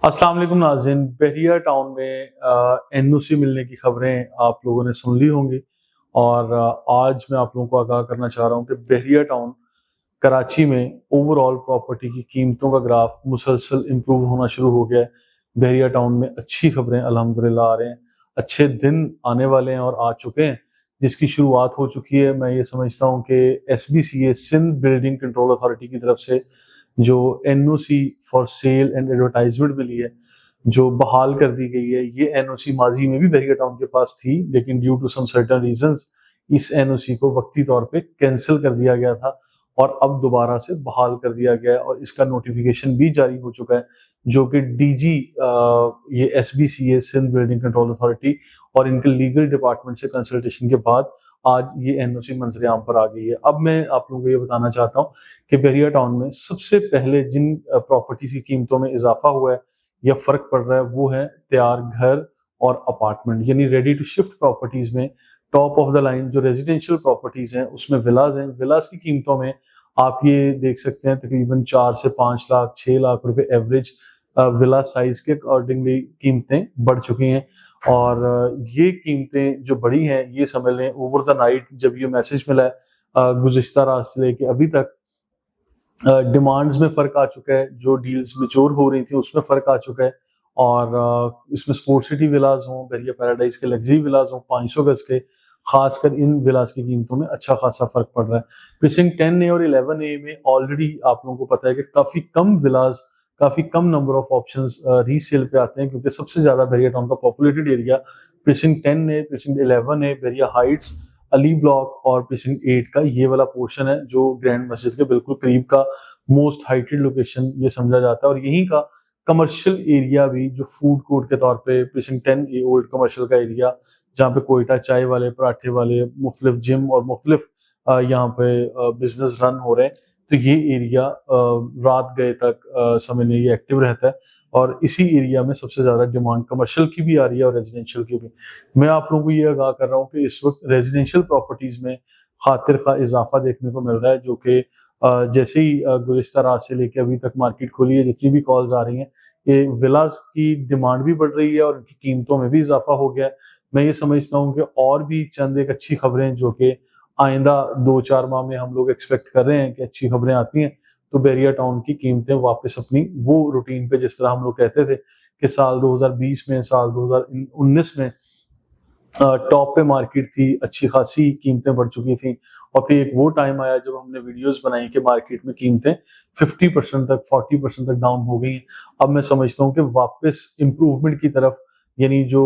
अस्सलाम वालेकुम नाज़रीन। बहरिया टाउन में एनओसी मिलने की खबरें आप लोगों ने सुन ली होंगी और आज मैं आप लोगों को आगाह करना चाह रहा हूँ कि बहरिया टाउन कराची में ओवरऑल प्रॉपर्टी की कीमतों का ग्राफ मुसलसल इम्प्रूव होना शुरू हो गया है। बहरिया टाउन में अच्छी खबरें अल्हम्दुलिल्लाह आ रहे हैं, अच्छे दिन आने वाले हैं और आ चुके हैं, जिसकी शुरुआत हो चुकी है। मैं ये समझता हूँ कि SBCA Sindh building control authority की तरफ से जो NOC for sale and advertisement मिली है, जो बहाल कर दी गई है, ये NOC माजी में भी बहरिया टाउन के पास थी, लेकिन due to some certain reasons इस NOC को वक्ती तौर पे कैंसिल कर दिया गया था और अब दोबारा से बहाल कर दिया गया है और इसका नोटिफिकेशन भी जारी हो चुका है, जो कि DG ये SBCA Sindh building control authority और इनके लीगल डिपार्टमेंट से कंसल्टेशन के बाद आज ये NOC मंजर आम पर आ गई है। अब मैं आप लोगों को ये बताना चाहता हूँ कि बहरिया टाउन में सबसे पहले जिन प्रॉपर्टीज की कीमतों में इजाफा हुआ है या फर्क पड़ रहा है, वो है तैयार घर और अपार्टमेंट, यानी रेडी टू शिफ्ट प्रॉपर्टीज में टॉप ऑफ द लाइन जो रेजिडेंशियल प्रॉपर्टीज हैं उसमें विलाज हैं। विलाज की कीमतों में आप ये देख सकते हैं तकरीबन 4 से 5 लाख 6 लाख रुपए एवरेज विला साइज के अकॉर्डिंगली कीमतें बढ़ चुकी हैं और ये कीमतें जो बढ़ी हैं ये समझ लें ओवर द नाइट जब ये मैसेज मिला है गुज़िश्ता रात से लेके अभी तक डिमांड्स में फर्क आ चुका है, जो डील्स मेच्योर हो रही थी उसमें फर्क आ चुका है और इसमें स्पोर्ट सिटी विलाज हों, बहरिया पैराडाइज के लग्जरी विलाज हों 500 गज के, खासकर इन विलाज की कीमतों में अच्छा खासा फर्क पड़ रहा है। प्रीसिंक्ट 10A और 11A में ऑलरेडी आप लोगों को पता है कि काफी कम विलाज, काफी कम नंबर ऑफ ऑप्शंस रीसेल पे आते हैं, क्योंकि सबसे ज्यादा बहरिया टाउन का populated area precinct 10A, precinct 11A, बहरिया हाइट्स, अली ब्लॉक और प्रीसिंक्ट 8 का ये वाला पोर्शन है जो ग्रैंड मस्जिद के बिल्कुल करीब का मोस्ट हाइटेड लोकेशन ये समझा जाता है और यहीं का कमर्शियल एरिया भी जो फूड कोर्ट के तौर पे प्रीसिंक्ट 10A ओल्ड कमर्शियल का एरिया, जहाँ पे कोयटा चाय वाले, पराठे वाले, मुख्तलिफ जिम और मुख्तलिफ यहाँ पे बिजनेस रन हो रहे हैं, तो ये एरिया रात गए तक समझ में ये एक्टिव रहता है और इसी एरिया में सबसे ज्यादा डिमांड कमर्शियल की भी आ रही है और रेजिडेंशियल की भी। मैं आप लोगों को ये आगाह कर रहा हूँ कि इस वक्त रेजिडेंशियल प्रॉपर्टीज में खातिर खा इजाफा देखने को मिल रहा है, जो कि जैसे ही गुज़िश्ता रात से लेके अभी तक मार्केट खुली है, जितनी भी कॉल्स आ रही हैं, ये विलास की डिमांड भी बढ़ रही है और उनकी कीमतों में भी इजाफा हो गया है। मैं ये समझता हूँ कि और भी चंद एक अच्छी खबरें जो कि आइंदा 2-4 माह में हम लोग एक्सपेक्ट कर रहे हैं कि अच्छी खबरें आती हैं, तो बहरिया टाउन की कीमतें वापस अपनी वो रूटीन पे, जिस तरह हम लोग कहते थे कि साल 2020 में, साल 2019 में टॉप पे मार्केट थी, अच्छी खासी कीमतें बढ़ चुकी थी और फिर एक वो टाइम आया जब हमने वीडियोस बनाई कि मार्केट में कीमतें 50% तक, 40% तक डाउन हो गई हैं। अब मैं समझता हूँ कि वापस इम्प्रूवमेंट की तरफ, यानी जो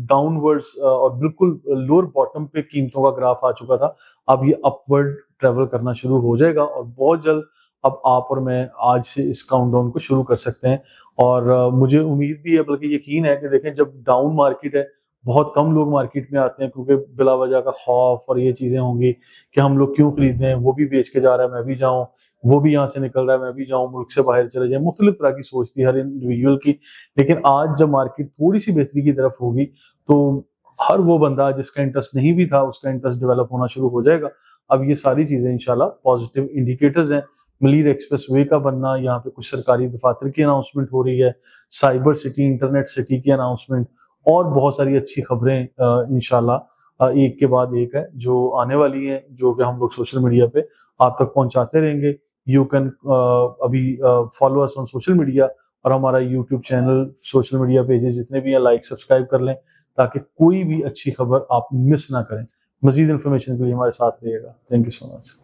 डाउनवर्ड्स और बिल्कुल लोअर बॉटम पे कीमतों का ग्राफ आ चुका था, अब ये अपवर्ड ट्रेवल करना शुरू हो जाएगा और बहुत जल्द अब आप और मैं आज से इस काउंटडाउन को शुरू कर सकते हैं और मुझे उम्मीद भी है, बल्कि यकीन है कि देखें जब डाउन मार्केट है बहुत कम लोग मार्केट में आते हैं, क्योंकि बिला वजह का खौफ और ये चीजें होंगी कि हम लोग क्यों खरीदें, वो भी बेच के जा रहा है मैं भी जाऊं, वो भी यहाँ से निकल रहा है मैं भी जाऊं, मुल्क से बाहर चले जाए, मुख्तलिफ तरह की सोच थी हर इंडिविजुअल की। लेकिन आज जब मार्केट थोड़ी सी बेहतरी की तरफ होगी तो हर वो बंदा जिसका इंटरेस्ट नहीं भी था उसका इंटरेस्ट डेवलप होना शुरू हो जाएगा। अब ये सारी चीजें इंशाल्लाह पॉजिटिव इंडिकेटर्स हैं। मलीर एक्सप्रेस वे का बनना, यहाँ पे कुछ सरकारी दफातर की अनाउंसमेंट हो रही है, साइबर सिटी, इंटरनेट सिटी की अनाउंसमेंट और बहुत सारी अच्छी खबरें इंशाल्लाह एक के बाद एक है जो आने वाली हैं, जो कि हम लोग सोशल मीडिया पे आप तक पहुंचाते रहेंगे। यू कैन अभी follow us on social media और हमारा YouTube channel, social media pages जितने भी हैं लाइक सब्सक्राइब कर लें ताकि कोई भी अच्छी खबर आप मिस ना करें। मजीद इन्फॉर्मेशन के लिए हमारे साथ रहिएगा। Thank you so much.